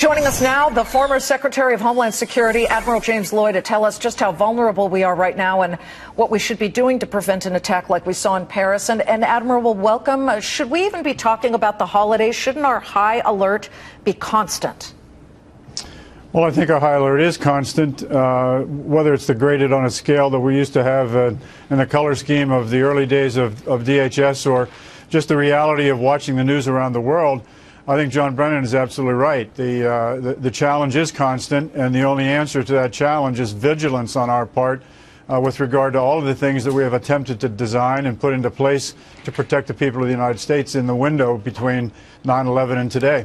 Joining us now, the former Secretary of Homeland Security, Admiral James Lloyd, to tell us just how vulnerable we are right now and what we should be doing to prevent an attack like we saw in Paris. And Admiral, welcome. Should we even be talking about the holidays? Shouldn't our high alert be constant? Well, I think our high alert is constant, whether it's the graded on a scale that we used to have in the color scheme of the early days of DHS, or just the reality of watching the news around the world. I think John Brennan is absolutely right. The challenge is constant, and the only answer to that challenge is vigilance on our part with regard to all of the things that we have attempted to design and put into place to protect the people of the United States in the window between 9/11 and today.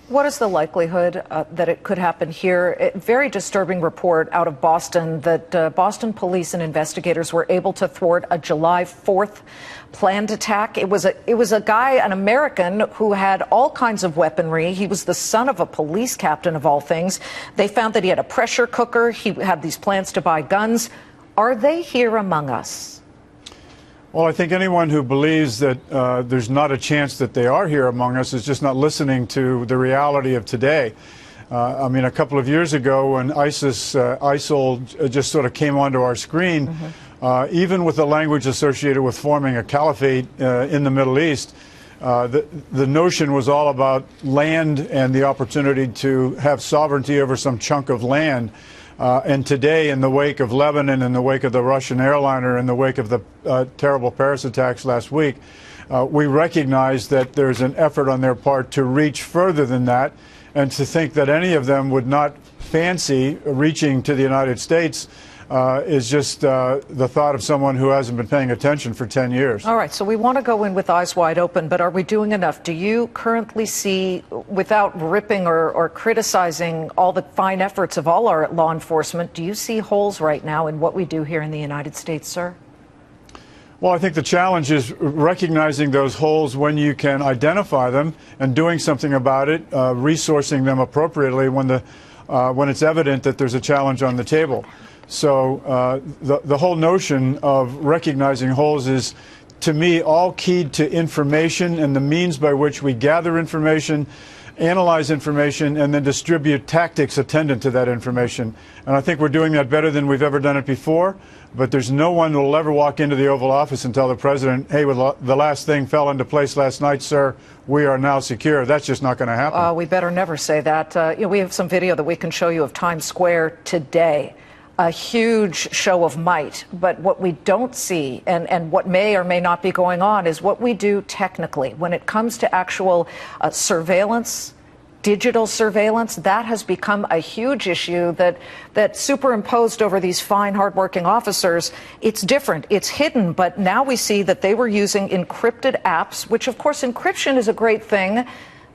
What is the likelihood that it could happen here? A very disturbing report out of Boston that Boston police and investigators were able to thwart a July 4th planned attack. It was a guy, an American, who had all kinds of weaponry. He was the son of a police captain, of all things. They found that he had a pressure cooker. He had these plans to buy guns. Are they here among us? Well, I think anyone who believes that there's not a chance that they are here among us is just not listening to the reality of today. I mean, a couple of years ago when ISIL just sort of came onto our screen, even with the language associated with forming a caliphate in the Middle East, the notion was all about land and the opportunity to have sovereignty over some chunk of land. And today, in the wake of Lebanon, in the wake of the Russian airliner, in the wake of the terrible Paris attacks last week, we recognize that there's an effort on their part to reach further than that, and to think that any of them would not fancy reaching to the United States is just the thought of someone who hasn't been paying attention for 10 years. All right, so we want to go in with eyes wide open, but are we doing enough? Do you currently see, without ripping or criticizing all the fine efforts of all our law enforcement, do you see holes right now in what we do here in the United States, sir? Well, I think the challenge is recognizing those holes when you can identify them and doing something about it, resourcing them appropriately when it's evident that there's a challenge on the table. So the whole notion of recognizing holes is, to me, all keyed to information and the means by which we gather information, analyze information, and then distribute tactics attendant to that information. And I think we're doing that better than we've ever done it before. But there's no one who will ever walk into the Oval Office and tell the president, hey, well, the last thing fell into place last night, sir. We are now secure. That's just not going to happen. We better never say that. We have some video that we can show you of Times Square today. A huge show of might. But what we don't see, and what may or may not be going on, is what we do technically. When it comes to actual surveillance, digital surveillance, that has become a huge issue that superimposed over these fine, hardworking officers. It's different. It's hidden. But now we see that they were using encrypted apps, which, of course, encryption is a great thing,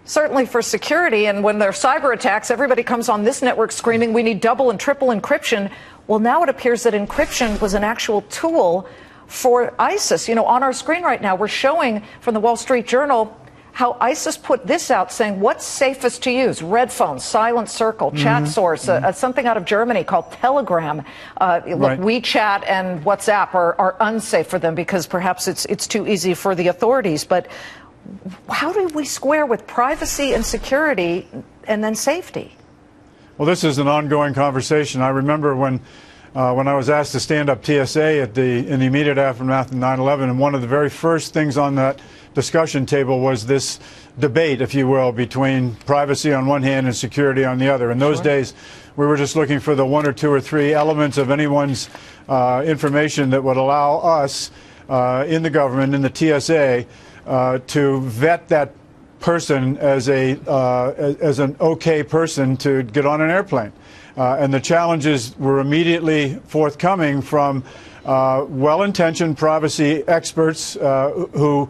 certainly for security. And when there are cyber attacks, everybody comes on this network screaming, we need double and triple encryption. Well, now it appears that encryption was an actual tool for ISIS. You know, on our screen right now, we're showing from the Wall Street Journal how ISIS put this out, saying what's safest to use: Red Phone, Silent Circle, Chat Source, something out of Germany called Telegram. Look, WeChat and WhatsApp are unsafe for them because perhaps it's too easy for the authorities. But how do we square with privacy and security and then safety? Well, this is an ongoing conversation. I remember when I was asked to stand up TSA in the immediate aftermath of 9/11, and one of the very first things on that discussion table was this debate, if you will, between privacy on one hand and security on the other. In those days, we were just looking for the one or two or three elements of anyone's information that would allow us in the government, in the TSA, to vet that person as an okay person to get on an airplane. And the challenges were immediately forthcoming from well-intentioned privacy experts who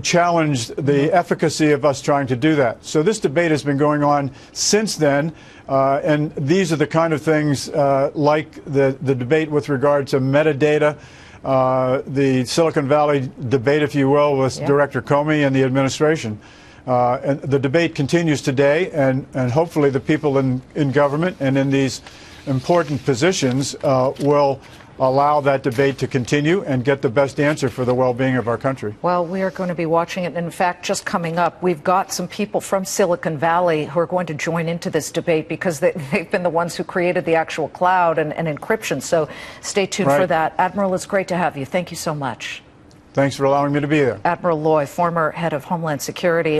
challenged the efficacy of us trying to do that. So this debate has been going on since then, and these are the kind of things like the debate with regard to metadata, the Silicon Valley debate, if you will, with Director Comey and the administration. And the debate continues today, and hopefully the people in government and in these important positions will allow that debate to continue and get the best answer for the well-being of our country. Well, we are going to be watching it. In fact, just coming up, we've got some people from Silicon Valley who are going to join into this debate because they've been the ones who created the actual cloud and encryption. So stay tuned for that. Admiral, it's great to have you. Thank you so much. Thanks for allowing me to be there. Admiral Loy, former head of Homeland Security.